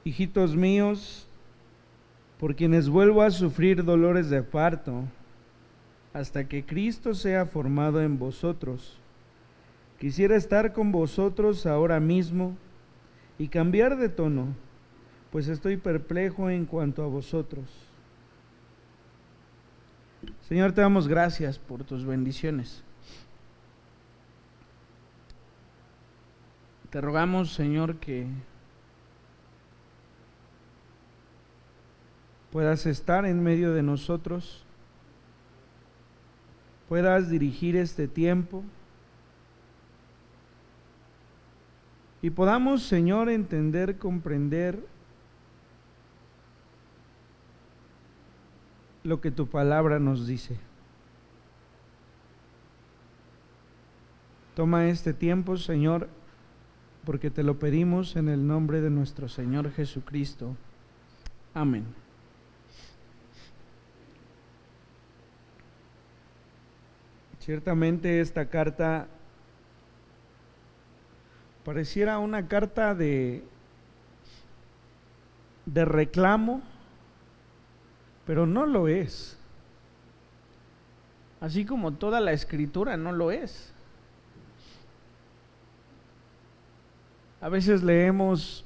Hijitos míos, por quienes vuelvo a sufrir dolores de parto, hasta que Cristo sea formado en vosotros. Quisiera estar con vosotros ahora mismo y cambiar de tono, pues estoy perplejo en cuanto a vosotros. Señor, te damos gracias por tus bendiciones. Te rogamos, Señor, que puedas estar en medio de nosotros, puedas dirigir este tiempo y podamos, Señor, entender, comprender lo que tu palabra nos dice. Toma este tiempo, Señor, porque te lo pedimos en el nombre de nuestro Señor Jesucristo. Amén. Ciertamente esta carta pareciera una carta de reclamo, pero no lo es. Así como toda la Escritura no lo es. A veces leemos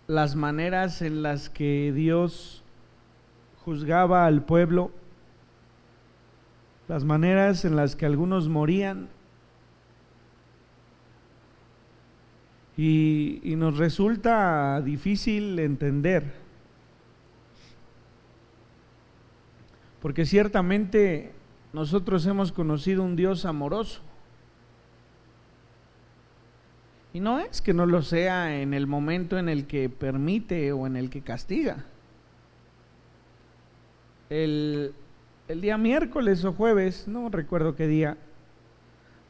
las maneras en las que Dios juzgaba al pueblo, las maneras en las que algunos morían, y nos resulta difícil entender, porque ciertamente nosotros hemos conocido un Dios amoroso, y no es que no lo sea en el momento en el que permite o en el que castiga. El día miércoles o jueves, no recuerdo qué día,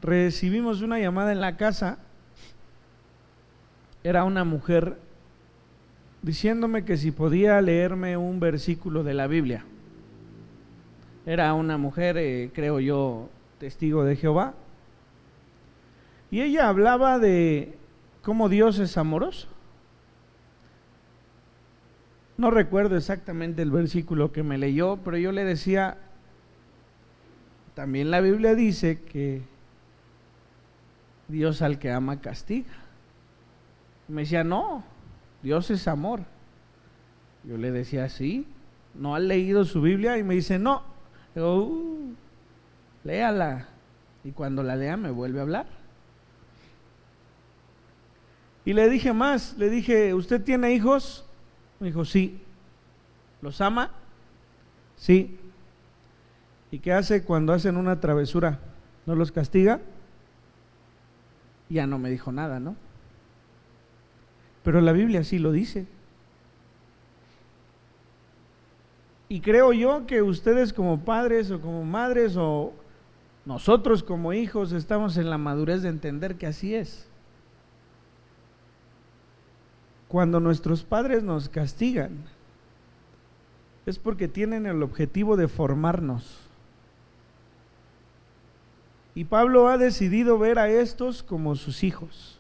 recibimos una llamada en la casa. Era una mujer diciéndome que si podía leerme un versículo de la Biblia. Era una mujer, creo yo, testigo de Jehová. Y ella hablaba de cómo Dios es amoroso. No recuerdo exactamente el versículo que me leyó, pero yo le decía, también la Biblia dice que Dios al que ama castiga. Me decía, no, Dios es amor. Yo le decía, sí, ¿no has leído su Biblia? Y me dice, no. Digo, léala. Y cuando la lea me vuelve a hablar. Y le dije más, le dije, ¿usted tiene hijos? Me dijo, sí. ¿Los ama? Sí. ¿Y qué hace cuando hacen una travesura? ¿No los castiga? Ya no me dijo nada, ¿no? Pero la Biblia sí lo dice. Y creo yo que ustedes como padres o como madres o nosotros como hijos estamos en la madurez de entender que así es. Cuando nuestros padres nos castigan, es porque tienen el objetivo de formarnos. Y Pablo ha decidido ver a estos como sus hijos.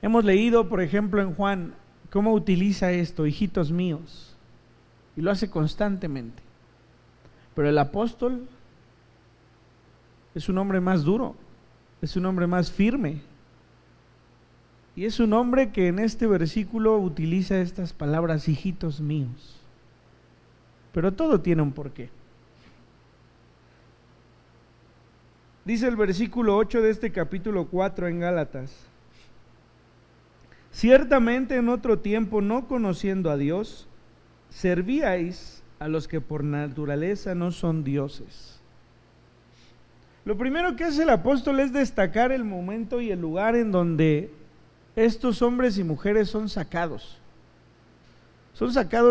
Hemos leído, por ejemplo, en Juan, cómo utiliza esto, hijitos míos, y lo hace constantemente. Pero el apóstol es un hombre más duro, es un hombre más firme, y es un hombre que en este versículo utiliza estas palabras, hijitos míos. Pero todo tiene un porqué. Dice el versículo 8 de este capítulo 4 en Gálatas: ciertamente en otro tiempo, no conociendo a Dios, servíais a los que por naturaleza no son dioses. Lo primero que hace el apóstol es destacar el momento y el lugar en donde estos hombres y mujeres son sacados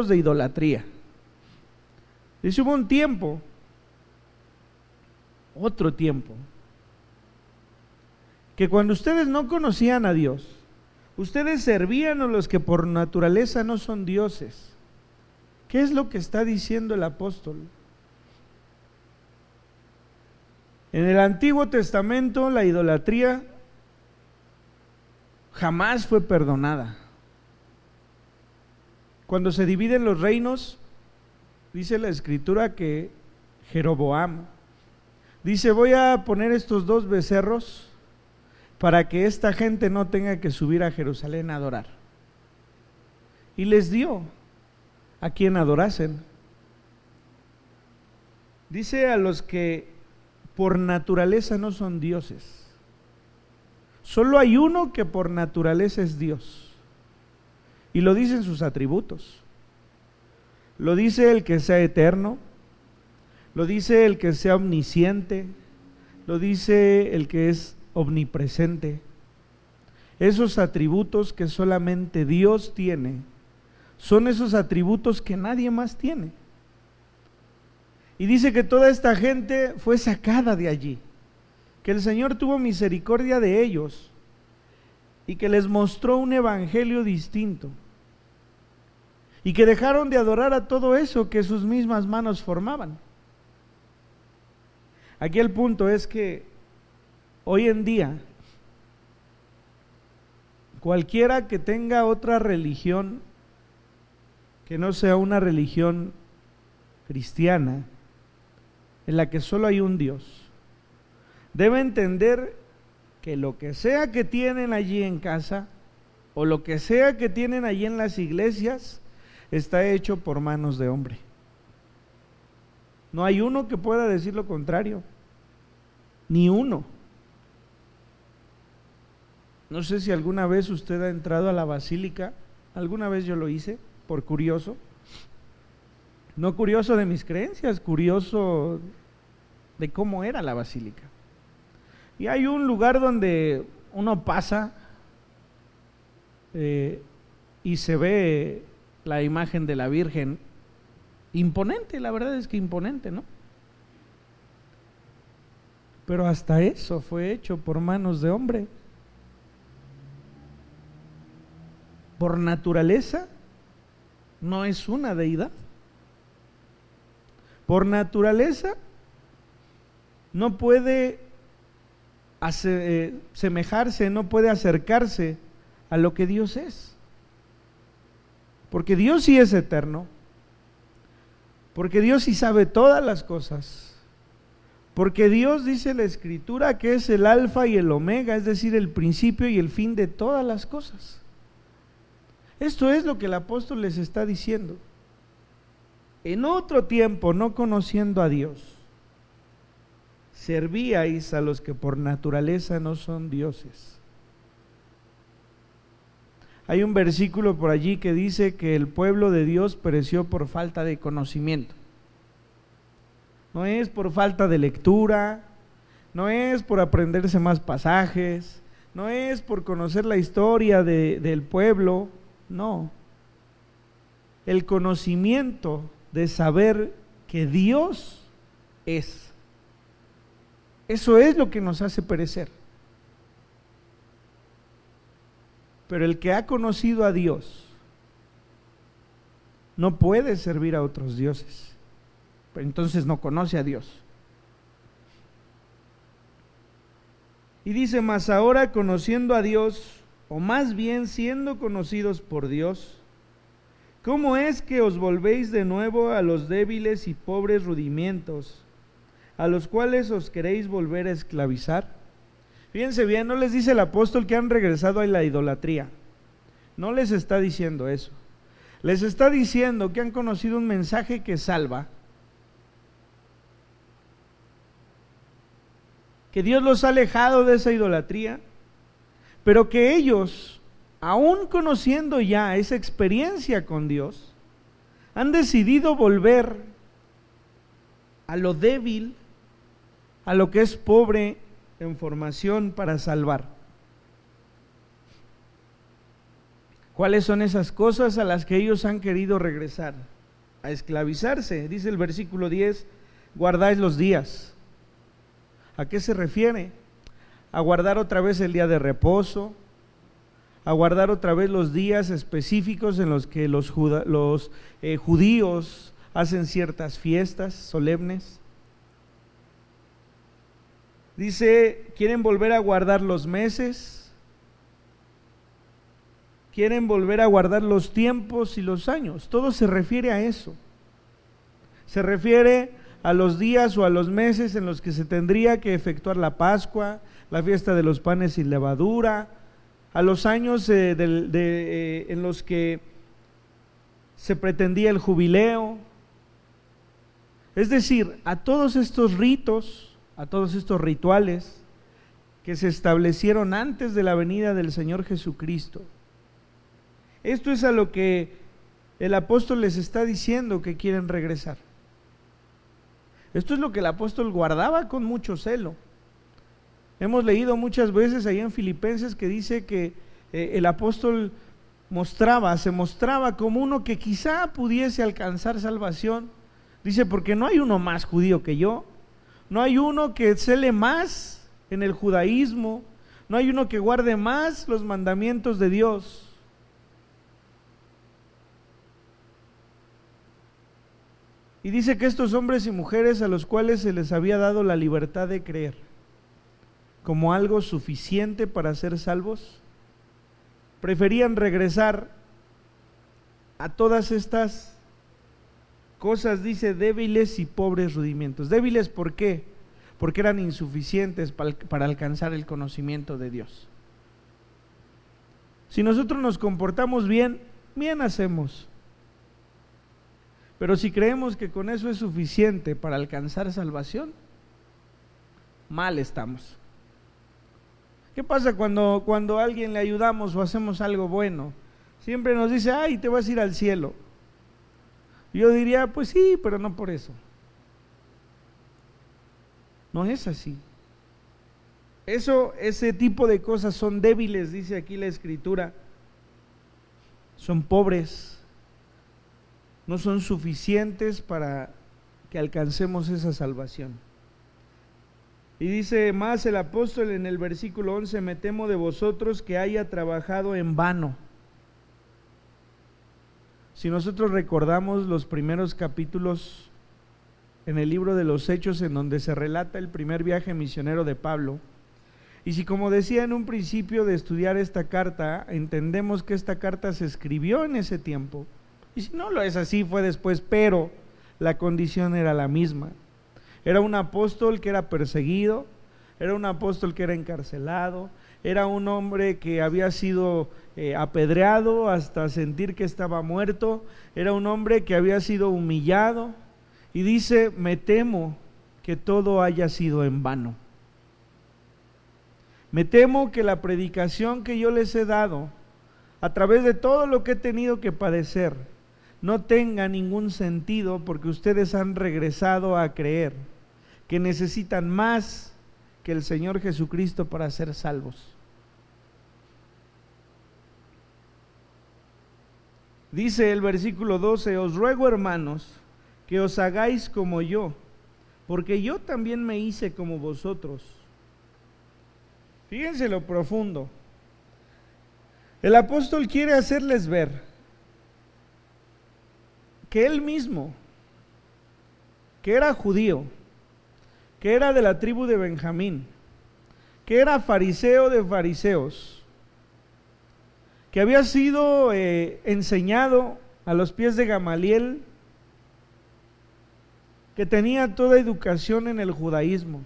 de idolatría. Dice, hubo un tiempo, otro tiempo, que cuando ustedes no conocían a Dios, ustedes servían a los que por naturaleza no son dioses. ¿Qué es lo que está diciendo el apóstol? En el Antiguo Testamento la idolatría jamás fue perdonada. Cuando se dividen los reinos, dice la Escritura que Jeroboam dice: voy a poner estos 2 becerros para que esta gente no tenga que subir a Jerusalén a adorar. Y les dio a quien adorasen. Dice: a los que por naturaleza no son dioses. Solo hay uno que por naturaleza es Dios. Y lo dicen sus atributos. Lo dice el que sea eterno, lo dice el que sea omnisciente, lo dice el que es omnipresente. Esos atributos que solamente Dios tiene, son esos atributos que nadie más tiene. Y dice que toda esta gente fue sacada de allí, que el Señor tuvo misericordia de ellos y que les mostró un evangelio distinto, y que dejaron de adorar a todo eso que sus mismas manos formaban. Aquí el punto es que hoy en día cualquiera que tenga otra religión que no sea una religión cristiana, en la que solo hay un Dios, debe entender que lo que sea que tienen allí en casa, o lo que sea que tienen allí en las iglesias, está hecho por manos de hombre. No hay uno que pueda decir lo contrario, ni uno. No sé si alguna vez usted ha entrado a la basílica. Alguna vez yo lo hice, por curioso. No curioso de mis creencias, curioso de cómo era la basílica. Y hay un lugar donde uno pasa y se ve la imagen de la Virgen, imponente, la verdad es que imponente, ¿no? Pero hasta eso fue hecho por manos de hombre. Por naturaleza no es una deidad. Por naturaleza no puede semejarse, no puede acercarse a lo que Dios es. Porque Dios sí es eterno, porque Dios sí sabe todas las cosas, porque Dios, dice la Escritura, que es el alfa y el omega, es decir, el principio y el fin de todas las cosas. Esto es lo que el apóstol les está diciendo. En otro tiempo, no conociendo a Dios, servíais a los que por naturaleza no son dioses. Hay un versículo por allí que dice que el pueblo de Dios pereció por falta de conocimiento. No es por falta de lectura, no es por aprenderse más pasajes, no es por conocer la historia del pueblo, no. El conocimiento de saber que Dios es. Eso es lo que nos hace perecer. Pero el que ha conocido a Dios no puede servir a otros dioses, pero entonces no conoce a Dios. Y dice: mas ahora conociendo a Dios, o más bien siendo conocidos por Dios, ¿cómo es que os volvéis de nuevo a los débiles y pobres rudimientos, a los cuales os queréis volver a esclavizar? Fíjense bien, no les dice el apóstol que han regresado a la idolatría. No les está diciendo eso. Les está diciendo que han conocido un mensaje que salva, que Dios los ha alejado de esa idolatría, pero que ellos, aún conociendo ya esa experiencia con Dios, han decidido volver a lo débil, a lo que es pobre en formación para salvar. ¿Cuáles son esas cosas a las que ellos han querido regresar? A esclavizarse. Dice el versículo 10: guardáis los días. ¿A qué se refiere? A guardar otra vez el día de reposo, a guardar otra vez los días específicos en los que los judíos hacen ciertas fiestas solemnes. Dice: quieren volver a guardar los meses, quieren volver a guardar los tiempos y los años. Todo se refiere a eso. Se refiere a los días o a los meses en los que se tendría que efectuar la Pascua, la fiesta de los panes sin levadura, a los años en los que se pretendía el jubileo. Es decir, a todos estos ritos, a todos estos rituales que se establecieron antes de la venida del Señor Jesucristo. Esto es a lo que el apóstol les está diciendo que quieren regresar. Esto es lo que el apóstol guardaba con mucho celo. Hemos leído muchas veces ahí en Filipenses que dice que el apóstol se mostraba como uno que quizá pudiese alcanzar salvación. Dice, porque no hay uno más judío que yo, no hay uno que cele más en el judaísmo, no hay uno que guarde más los mandamientos de Dios. Y dice que estos hombres y mujeres a los cuales se les había dado la libertad de creer como algo suficiente para ser salvos, preferían regresar a todas estas cosas, dice, débiles y pobres rudimientos. Débiles, ¿por qué? Porque eran insuficientes para alcanzar el conocimiento de Dios. Si nosotros nos comportamos bien, bien hacemos. Pero si creemos que con eso es suficiente para alcanzar salvación, mal estamos. ¿Qué pasa cuando a alguien le ayudamos o hacemos algo bueno? Siempre nos dice, ay, te vas a ir al cielo. Yo diría, pues sí, pero no por eso. No es así. Ese tipo de cosas son débiles, dice aquí la Escritura. Son pobres. No son suficientes para que alcancemos esa salvación. Y dice más el apóstol en el versículo 11, me temo de vosotros que haya trabajado en vano. Si nosotros recordamos los primeros capítulos en el libro de los Hechos, en donde se relata el primer viaje misionero de Pablo, y si, como decía en un principio de estudiar esta carta, entendemos que esta carta se escribió en ese tiempo, y si no lo es así, fue después, pero la condición era la misma. Era un apóstol que era perseguido, era un apóstol que era encarcelado, era un hombre que había sido apedreado hasta sentir que estaba muerto, era un hombre que había sido humillado, y dice, me temo que todo haya sido en vano. Me temo que la predicación que yo les he dado, a través de todo lo que he tenido que padecer, no tenga ningún sentido, porque ustedes han regresado a creer que necesitan más que el Señor Jesucristo para ser salvos. Dice el versículo 12, os ruego, hermanos, que os hagáis como yo, porque yo también me hice como vosotros. Fíjense lo profundo. El apóstol quiere hacerles ver que él mismo, que era judío, que era de la tribu de Benjamín, que era fariseo de fariseos, que había sido enseñado a los pies de Gamaliel, que tenía toda educación en el judaísmo,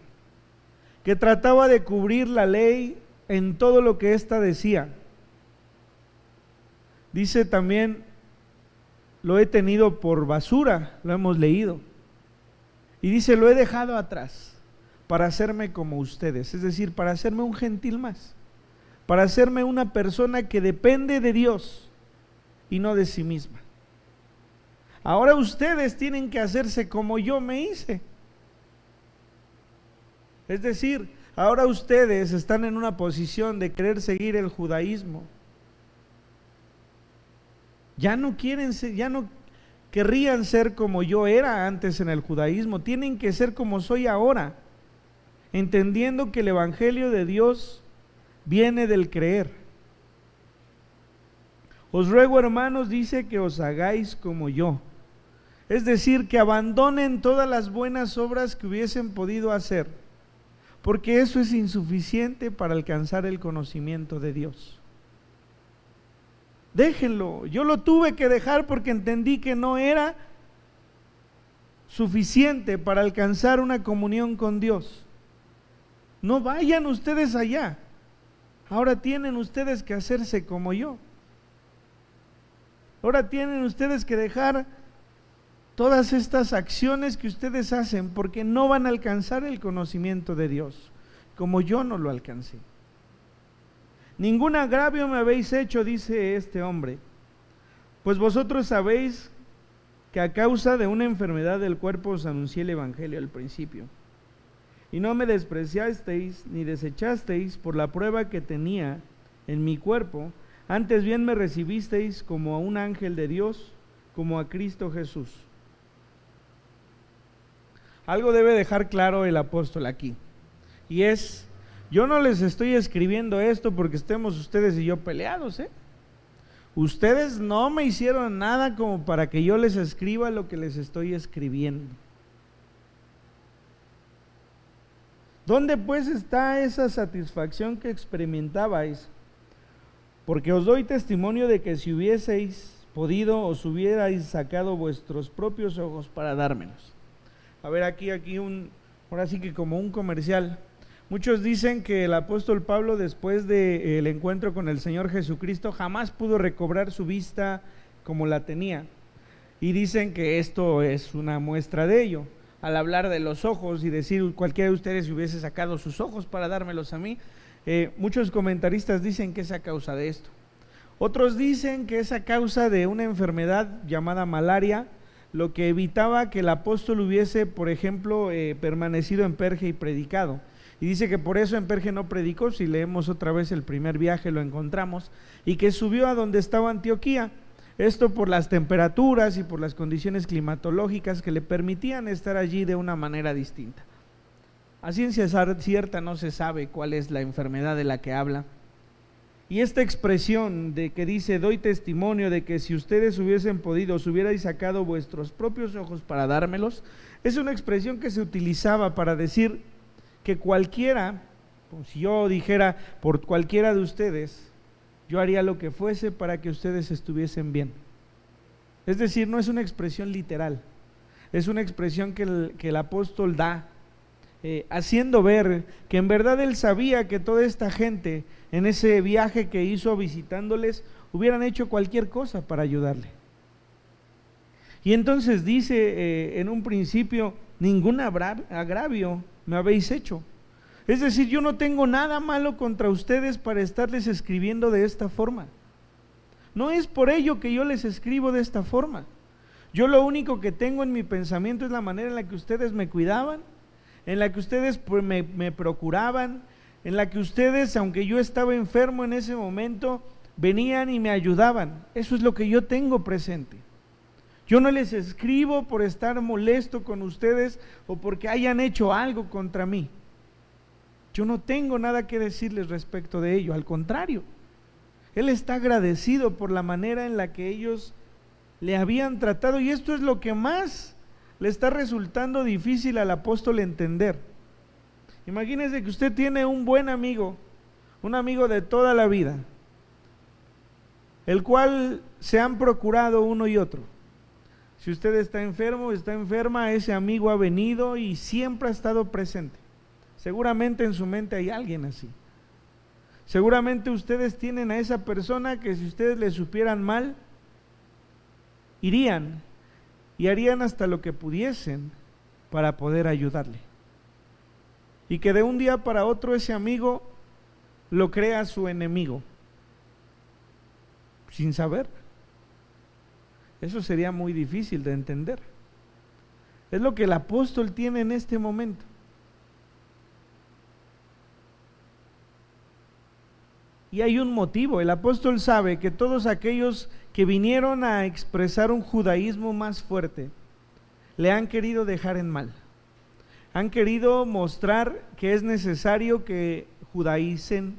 que trataba de cubrir la ley en todo lo que ésta decía. Dice también, lo he tenido por basura, lo hemos leído. Y dice, lo he dejado atrás para hacerme como ustedes, es decir, para hacerme un gentil más, para hacerme una persona que depende de Dios y no de sí misma. Ahora ustedes tienen que hacerse como yo me hice. Es decir, ahora ustedes están en una posición de querer seguir el judaísmo. Ya no querrían ser como yo era antes en el judaísmo, tienen que ser como soy ahora, entendiendo que el evangelio de Dios viene del creer. Os ruego, hermanos, dice que os hagáis como yo, es decir, que abandonen todas las buenas obras que hubiesen podido hacer, porque eso es insuficiente para alcanzar el conocimiento de Dios. Déjenlo. Yo lo tuve que dejar porque entendí que no era suficiente para alcanzar una comunión con Dios. No vayan ustedes allá. Ahora tienen ustedes que hacerse como yo. Ahora tienen ustedes que dejar todas estas acciones que ustedes hacen porque no van a alcanzar el conocimiento de Dios, como yo no lo alcancé. Ningún agravio me habéis hecho, dice este hombre, pues vosotros sabéis que a causa de una enfermedad del cuerpo os anuncié el evangelio al principio. Y no me despreciasteis ni desechasteis por la prueba que tenía en mi cuerpo, antes bien me recibisteis como a un ángel de Dios, como a Cristo Jesús. Algo debe dejar claro el apóstol aquí, y es, yo no les estoy escribiendo esto porque estemos ustedes y yo peleados, Ustedes no me hicieron nada como para que yo les escriba lo que les estoy escribiendo. ¿Dónde pues está esa satisfacción que experimentabais? Porque os doy testimonio de que si hubieseis podido, os hubierais sacado vuestros propios ojos para dármelos. A ver, aquí ahora sí que como un comercial. Muchos dicen que el apóstol Pablo, después del encuentro con el Señor Jesucristo, jamás pudo recobrar su vista como la tenía. Y dicen que esto es una muestra de ello. Al hablar de los ojos y decir cualquiera de ustedes hubiese sacado sus ojos para dármelos a mí, muchos comentaristas dicen que es a causa de esto. Otros dicen que es a causa de una enfermedad llamada malaria, lo que evitaba que el apóstol hubiese, por ejemplo, permanecido en Perge y predicado. Y dice que por eso en Perge no predicó, si leemos otra vez el primer viaje lo encontramos, y que subió a donde estaba Antioquía, esto por las temperaturas y por las condiciones climatológicas que le permitían estar allí de una manera distinta. A ciencia cierta no se sabe cuál es la enfermedad de la que habla. Y esta expresión de que dice, doy testimonio de que si ustedes hubiesen podido, os hubierais sacado vuestros propios ojos para dármelos, es una expresión que se utilizaba para decir que cualquiera, como si yo dijera por cualquiera de ustedes, yo haría lo que fuese para que ustedes estuviesen bien. Es decir, no es una expresión literal, es una expresión que el apóstol da, haciendo ver que en verdad él sabía que toda esta gente en ese viaje que hizo visitándoles hubieran hecho cualquier cosa para ayudarle. Y entonces dice en un principio, ningún agravio me habéis hecho. Es decir, yo no tengo nada malo contra ustedes para estarles escribiendo de esta forma. No es por ello que yo les escribo de esta forma. Yo lo único que tengo en mi pensamiento es la manera en la que ustedes me cuidaban, en la que ustedes me procuraban, en la que ustedes, aunque yo estaba enfermo en ese momento, venían y me ayudaban. Eso es lo que yo tengo presente. Yo no les escribo por estar molesto con ustedes o porque hayan hecho algo contra mí. Yo no tengo nada que decirles respecto de ello, al contrario. Él está agradecido por la manera en la que ellos le habían tratado, y esto es lo que más le está resultando difícil al apóstol entender. Imagínese que usted tiene un buen amigo, un amigo de toda la vida, el cual se han procurado uno y otro. Si usted está enfermo, está enferma, ese amigo ha venido y siempre ha estado presente. Seguramente en su mente hay alguien así. Seguramente ustedes tienen a esa persona que si ustedes le supieran mal, irían y harían hasta lo que pudiesen para poder ayudarle. Y que de un día para otro ese amigo lo crea su enemigo, sin saber. Eso sería muy difícil de entender. Es lo que el apóstol tiene en este momento. Y hay un motivo. El apóstol sabe que todos aquellos que vinieron a expresar un judaísmo más fuerte, le han querido dejar en mal. Han querido mostrar que es necesario que judaicen,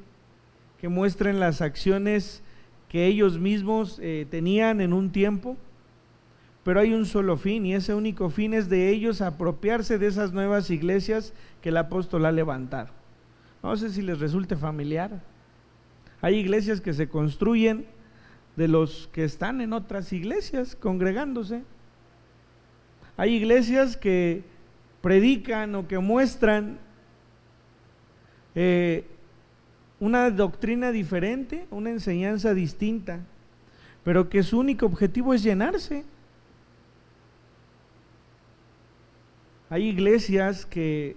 que muestren las acciones que ellos mismos tenían en un tiempo, pero hay un solo fin, y ese único fin es de ellos apropiarse de esas nuevas iglesias que el apóstol ha levantado. No sé si les resulte familiar. Hay iglesias que se construyen de los que están en otras iglesias congregándose. Hay iglesias que predican o que muestran una doctrina diferente, una enseñanza distinta, pero que su único objetivo es llenarse. Hay iglesias que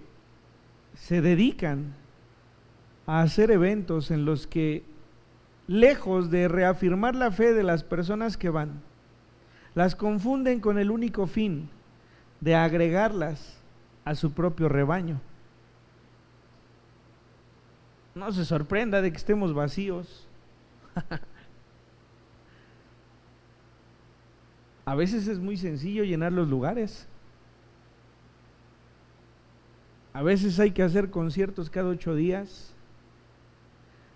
se dedican a hacer eventos en los que, lejos de reafirmar la fe de las personas que van, las confunden con el único fin de agregarlas a su propio rebaño. No se sorprenda de que estemos vacíos. A veces es muy sencillo llenar los lugares. A veces hay que hacer conciertos cada 8 días.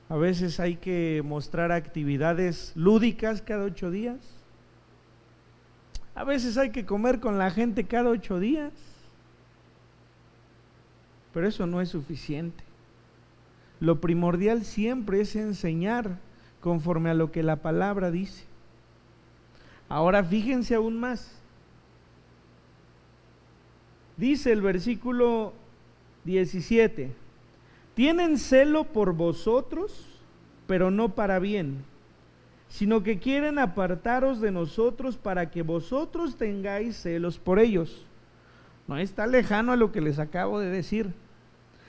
A veces hay que mostrar actividades lúdicas cada 8 días. A veces hay que comer con la gente cada 8 días. Pero eso no es suficiente. Lo primordial siempre es enseñar conforme a lo que la palabra dice. Ahora fíjense aún más. Dice el versículo 17: tienen celo por vosotros, pero no para bien, sino que quieren apartaros de nosotros para que vosotros tengáis celos por ellos. No está lejano a lo que les acabo de decir.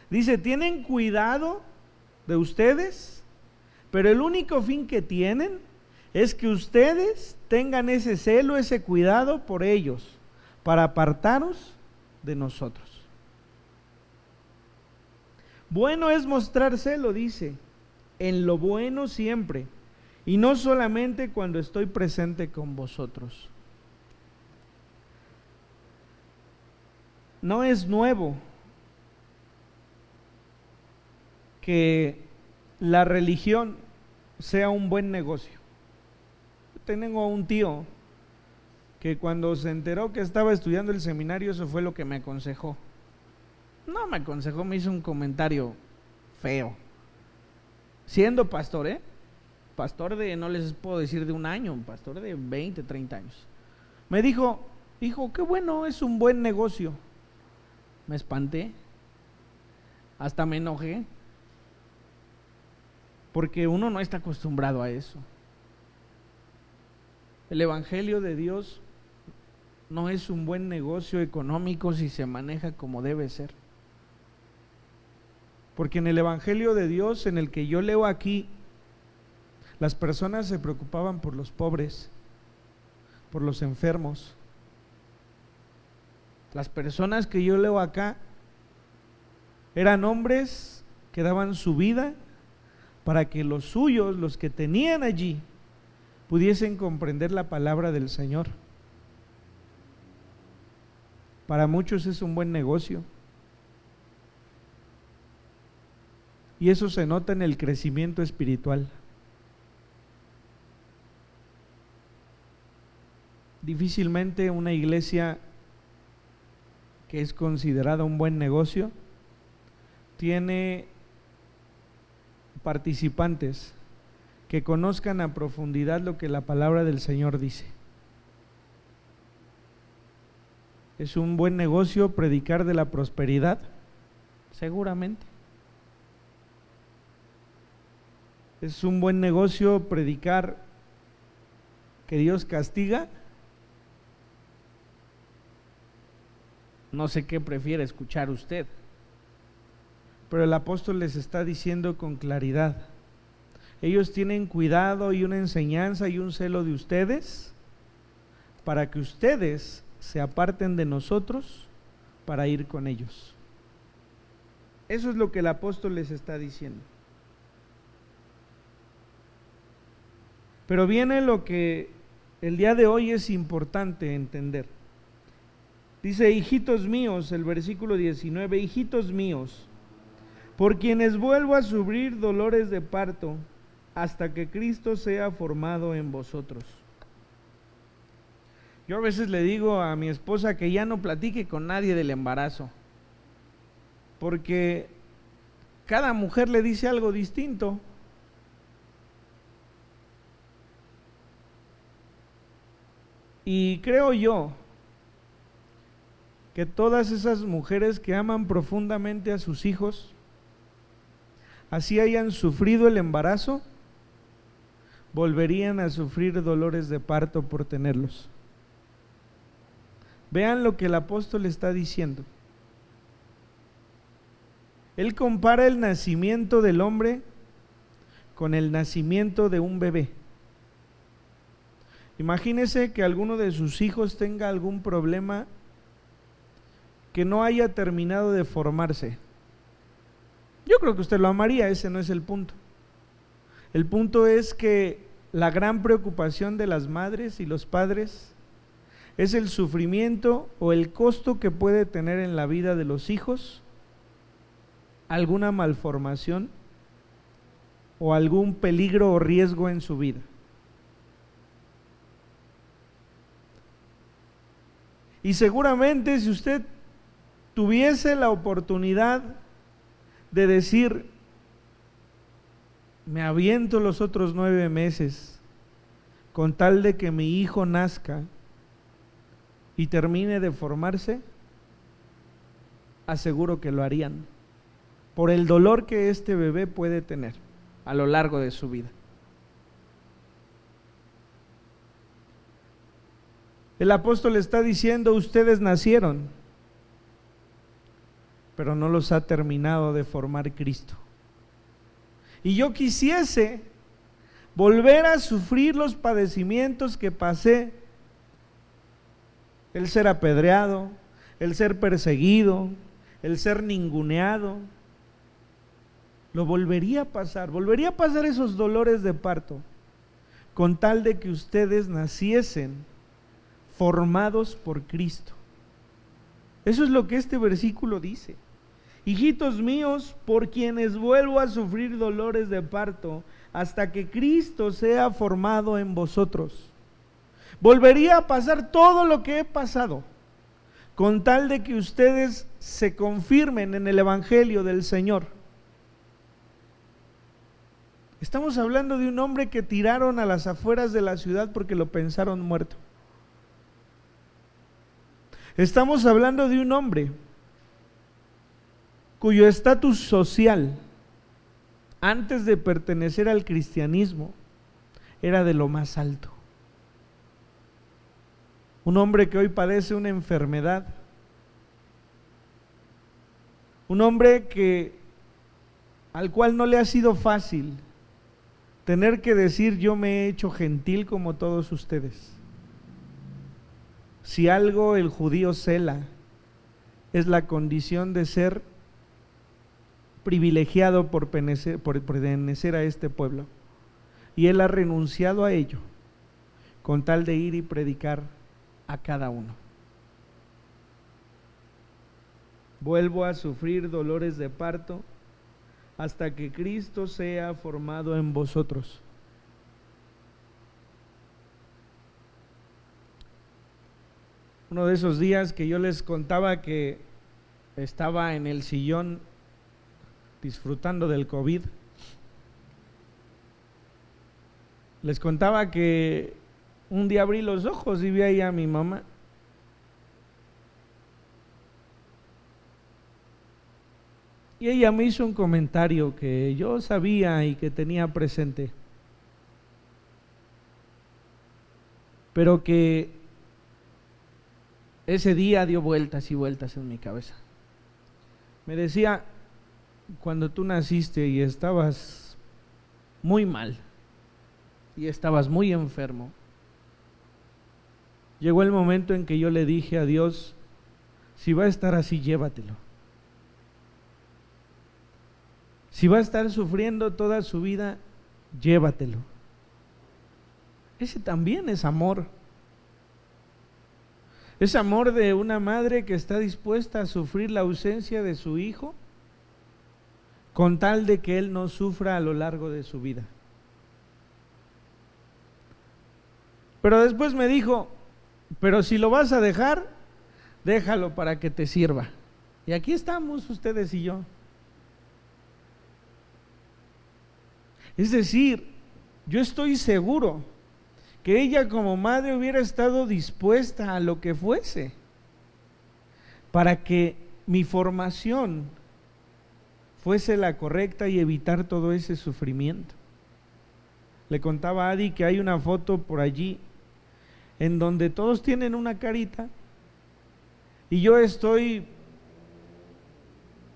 Dice, tienen cuidado de ustedes, pero el único fin que tienen es que ustedes tengan ese celo, ese cuidado por ellos, para apartaros de nosotros. Bueno es mostrar celo, dice, en lo bueno siempre, y no solamente cuando estoy presente con vosotros. No es nuevo que la religión sea un buen negocio. Tengo un tío que cuando se enteró que estaba estudiando el seminario, eso fue lo que me aconsejó. No me aconsejó, me hizo un comentario feo. Siendo pastor, pastor de, no les puedo decir de un año, pastor de 20, 30 años. Me dijo, hijo, qué bueno, es un buen negocio. Me espanté, hasta me enojé, porque uno no está acostumbrado a eso. El Evangelio de Dios no es un buen negocio económico si se maneja como debe ser. Porque en el Evangelio de Dios, en el que yo leo aquí, las personas se preocupaban por los pobres, por los enfermos. Las personas que yo leo acá eran hombres que daban su vida para que los suyos, los que tenían allí, pudiesen comprender la palabra del Señor. Para muchos es un buen negocio. Y eso se nota en el crecimiento espiritual. Difícilmente una iglesia que es considerada un buen negocio tiene participantes que conozcan a profundidad lo que la palabra del Señor dice. ¿Es un buen negocio predicar de la prosperidad? Seguramente. ¿Es un buen negocio predicar que Dios castiga? No sé qué prefiere escuchar usted, pero el apóstol les está diciendo con claridad: ellos tienen cuidado y una enseñanza y un celo de ustedes para que ustedes se aparten de nosotros para ir con ellos. Eso es lo que el apóstol les está diciendo. Pero viene lo que el día de hoy es importante entender. Dice, hijitos míos, el versículo 19, hijitos míos, por quienes vuelvo a sufrir dolores de parto, hasta que Cristo sea formado en vosotros. Yo a veces le digo a mi esposa que ya no platique con nadie del embarazo, porque cada mujer le dice algo distinto. Y creo yo que todas esas mujeres que aman profundamente a sus hijos, así hayan sufrido el embarazo, volverían a sufrir dolores de parto por tenerlos. Vean lo que el apóstol está diciendo. Él compara el nacimiento del hombre con el nacimiento de un bebé. Imagínese que alguno de sus hijos tenga algún problema que no haya terminado de formarse. Yo creo que usted lo amaría, ese no es el punto. El punto es que la gran preocupación de las madres y los padres es el sufrimiento o el costo que puede tener en la vida de los hijos alguna malformación o algún peligro o riesgo en su vida. Y seguramente si usted tuviese la oportunidad de decir, me aviento los otros 9 meses con tal de que mi hijo nazca y termine de formarse, aseguro que lo harían, por el dolor que este bebé puede tener a lo largo de su vida. El apóstol está diciendo, ustedes nacieron, pero no los ha terminado de formar Cristo. Y yo quisiese volver a sufrir los padecimientos que pasé, el ser apedreado, el ser perseguido, el ser ninguneado. Lo volvería a pasar esos dolores de parto, con tal de que ustedes naciesen formados por Cristo. Eso es lo que este versículo dice. Hijitos míos, por quienes vuelvo a sufrir dolores de parto, hasta que Cristo sea formado en vosotros. Volvería a pasar todo lo que he pasado, con tal de que ustedes se confirmen en el Evangelio del Señor. Estamos hablando de un hombre que tiraron a las afueras de la ciudad porque lo pensaron muerto. Estamos hablando de un hombre cuyo estatus social, antes de pertenecer al cristianismo, era de lo más alto. Un hombre que hoy padece una enfermedad. Un hombre al cual no le ha sido fácil tener que decir, yo me he hecho gentil como todos ustedes. Si algo el judío cela, es la condición de ser privilegiado por pertenecer a este pueblo. Y él ha renunciado a ello, con tal de ir y predicar a cada uno. Vuelvo a sufrir dolores de parto hasta que Cristo sea formado en vosotros. Uno de esos días que yo les contaba que estaba en el sillón disfrutando del COVID, les contaba que un día abrí los ojos y vi ahí a mi mamá. Y ella me hizo un comentario que yo sabía y que tenía presente, pero que ese día dio vueltas y vueltas en mi cabeza. Me decía, cuando tú naciste y estabas muy mal y estabas muy enfermo, llegó el momento en que yo le dije a Dios, si va a estar así, llévatelo. Si va a estar sufriendo toda su vida, llévatelo. Ese también es amor. Es amor de una madre que está dispuesta a sufrir la ausencia de su hijo con tal de que él no sufra a lo largo de su vida. Pero después me dijo, pero si lo vas a dejar, déjalo para que te sirva. Y aquí estamos ustedes y yo. Es decir, yo estoy seguro que ella como madre hubiera estado dispuesta a lo que fuese para que mi formación fuese la correcta y evitar todo ese sufrimiento. Le contaba a Adi que hay una foto por allí en donde todos tienen una carita y yo estoy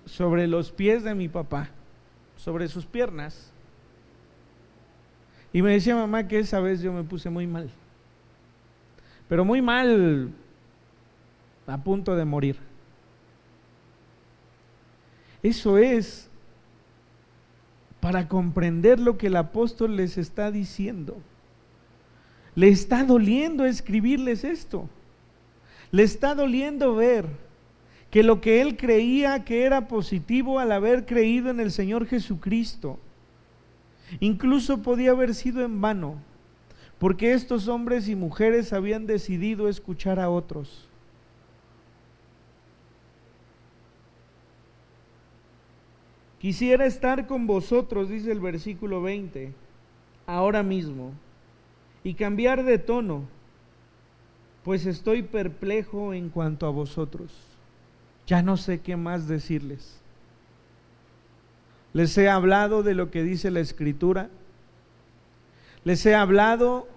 sobre los pies de mi papá, sobre sus piernas. Y me decía mamá que esa vez yo me puse muy mal, pero muy mal, a punto de morir. Eso es para comprender lo que el apóstol les está diciendo. Le está doliendo escribirles esto. Le está doliendo ver que lo que él creía que era positivo al haber creído en el Señor Jesucristo, incluso podía haber sido en vano, porque estos hombres y mujeres habían decidido escuchar a otros. Quisiera estar con vosotros, dice el versículo 20, ahora mismo, y cambiar de tono, pues estoy perplejo en cuanto a vosotros. Ya no sé qué más decirles. Les he hablado de lo que dice la Escritura. Les he hablado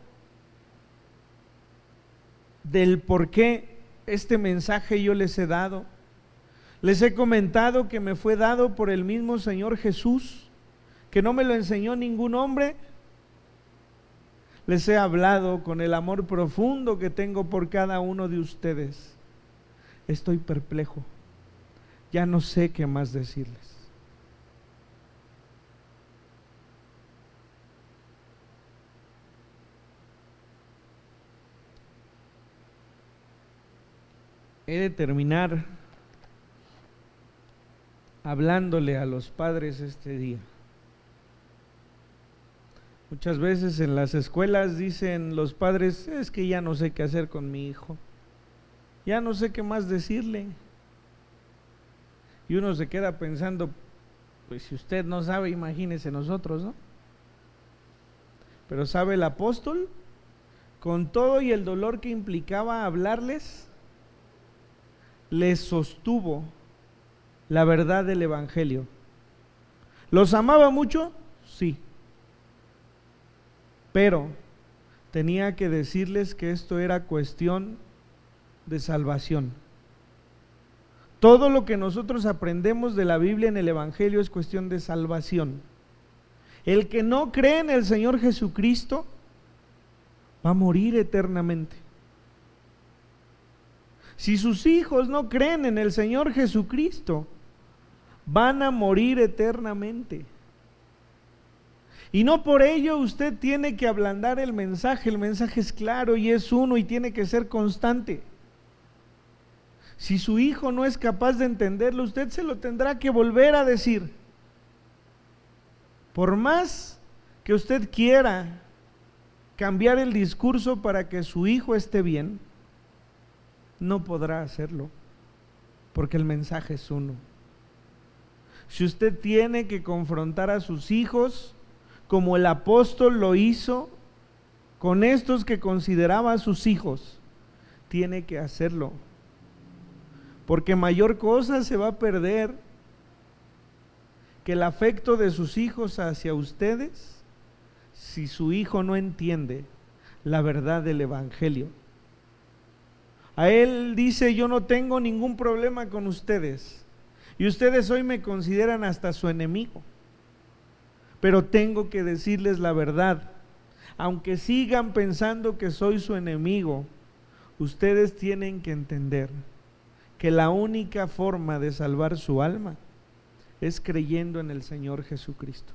del por qué este mensaje yo les he dado. Les he comentado que me fue dado por el mismo Señor Jesús, que no me lo enseñó ningún hombre. Les he hablado con el amor profundo que tengo por cada uno de ustedes. Estoy perplejo. Ya no sé qué más decirles. He de terminar hablándole a los padres este día. Muchas veces en las escuelas dicen los padres, es que ya no sé qué hacer con mi hijo, ya no sé qué más decirle. Y uno se queda pensando, pues si usted no sabe, imagínese nosotros, ¿no? Pero ¿sabe el apóstol? Con todo y el dolor que implicaba hablarles, les sostuvo la verdad del Evangelio. ¿Los amaba mucho? Sí. Pero tenía que decirles que esto era cuestión de salvación. Todo lo que nosotros aprendemos de la Biblia en el Evangelio es cuestión de salvación. El que no cree en el Señor Jesucristo va a morir eternamente. Si sus hijos no creen en el Señor Jesucristo, van a morir eternamente. Y no por ello usted tiene que ablandar el mensaje es claro y es uno y tiene que ser constante. Si su hijo no es capaz de entenderlo, usted se lo tendrá que volver a decir. Por más que usted quiera cambiar el discurso para que su hijo esté bien, no podrá hacerlo, porque el mensaje es uno. Si usted tiene que confrontar a sus hijos, como el apóstol lo hizo con estos que consideraba a sus hijos, tiene que hacerlo, porque mayor cosa se va a perder que el afecto de sus hijos hacia ustedes si su hijo no entiende la verdad del Evangelio. A él dice, yo no tengo ningún problema con ustedes y ustedes hoy me consideran hasta su enemigo, pero tengo que decirles la verdad. Aunque sigan pensando que soy su enemigo, ustedes tienen que entender que la única forma de salvar su alma es creyendo en el Señor Jesucristo.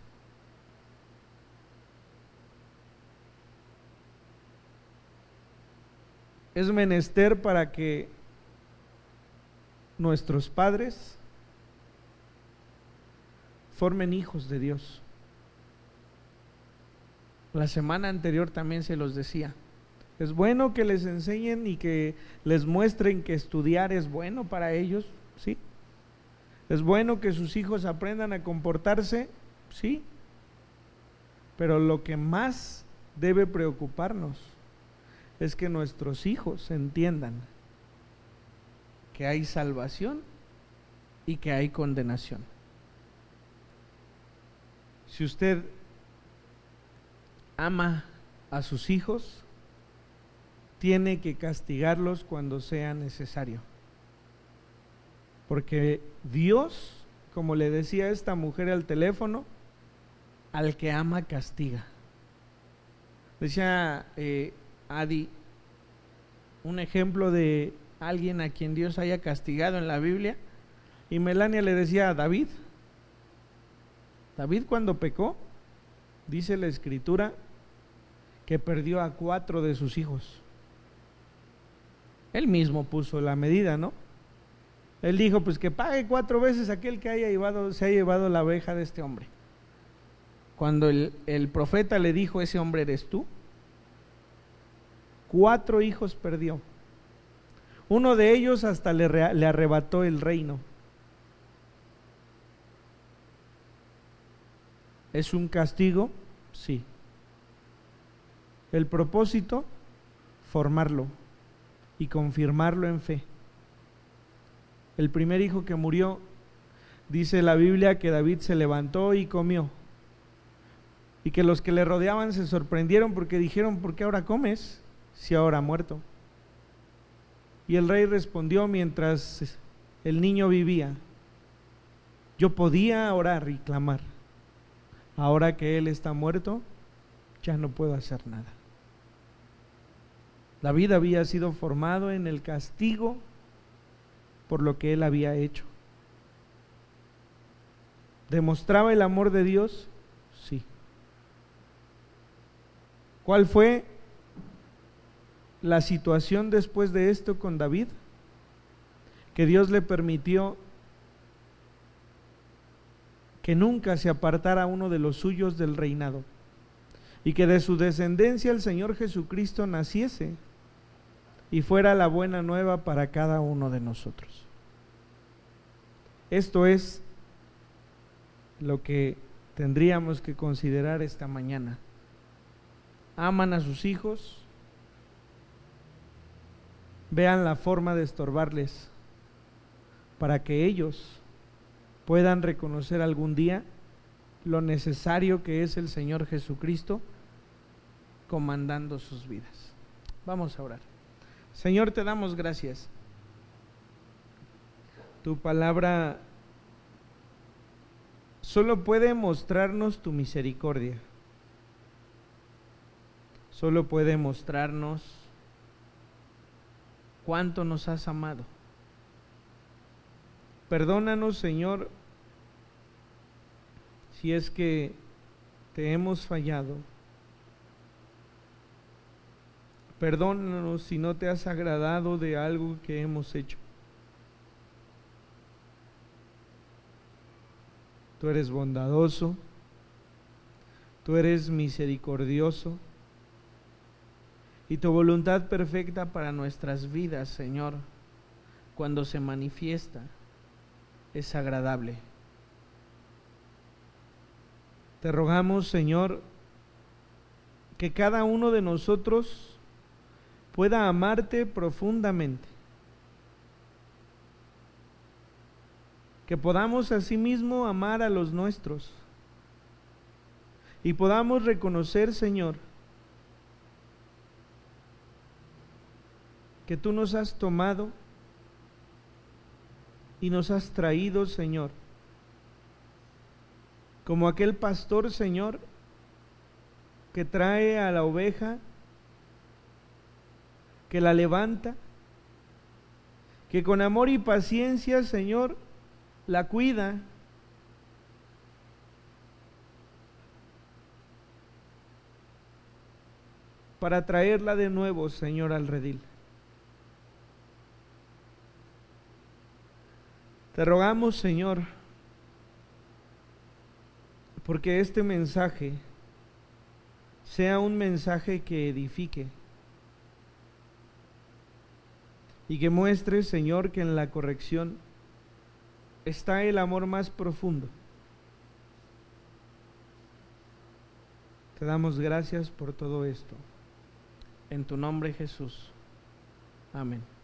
Es menester para que nuestros padres formen hijos de Dios. La semana anterior también se los decía. Es bueno que les enseñen y que les muestren que estudiar es bueno para ellos, ¿sí? Es bueno que sus hijos aprendan a comportarse, ¿sí? Pero lo que más debe preocuparnos es que nuestros hijos entiendan que hay salvación y que hay condenación. Si usted ama a sus hijos, tiene que castigarlos cuando sea necesario. Porque Dios, como le decía esta mujer al teléfono, al que ama castiga. Decía Adi, un ejemplo de alguien a quien Dios haya castigado en la Biblia, y Melania le decía a David. David, cuando pecó, dice la Escritura que perdió a 4 de sus hijos. Él mismo puso la medida, ¿no? Él dijo, pues que pague 4 veces aquel que se ha llevado la oveja de este hombre. Cuando el profeta le dijo, ese hombre eres tú, 4 hijos perdió. Uno de ellos hasta le arrebató el reino. ¿Es un castigo? Sí. El propósito, formarlo y confirmarlo en fe. El primer hijo que murió, dice la Biblia que David se levantó y comió, y que los que le rodeaban se sorprendieron porque dijeron, ¿por qué ahora comes si ahora ha muerto? Y el rey respondió mientras el niño vivía, yo podía orar y clamar, ahora que él está muerto, ya no puedo hacer nada. David había sido formado en el castigo por lo que él había hecho. ¿Demostraba el amor de Dios? Sí. ¿Cuál fue la situación después de esto con David? Que Dios le permitió que nunca se apartara uno de los suyos del reinado, y que de su descendencia el Señor Jesucristo naciese y fuera la buena nueva para cada uno de nosotros. Esto es lo que tendríamos que considerar esta mañana. ¿Aman a sus hijos? Vean la forma de estorbarles para que ellos puedan reconocer algún día lo necesario que es el Señor Jesucristo comandando sus vidas. Vamos a orar. Señor, te damos gracias. Tu palabra solo puede mostrarnos tu misericordia. Solo puede mostrarnos cuánto nos has amado. Perdónanos, Señor, si es que te hemos fallado. Perdónanos si no te has agradado de algo que hemos hecho. Tú eres bondadoso, tú eres misericordioso, y tu voluntad perfecta para nuestras vidas, Señor, cuando se manifiesta, es agradable. Te rogamos, Señor, que cada uno de nosotros pueda amarte profundamente, que podamos asimismo amar a los nuestros, y podamos reconocer, Señor, que tú nos has tomado y nos has traído, Señor, como aquel pastor, Señor, que trae a la oveja, que la levanta, que con amor y paciencia, Señor, la cuida, para traerla de nuevo, Señor, al redil. Te rogamos, Señor, porque este mensaje sea un mensaje que edifique y que muestre, Señor, que en la corrección está el amor más profundo. Te damos gracias por todo esto. En tu nombre, Jesús. Amén.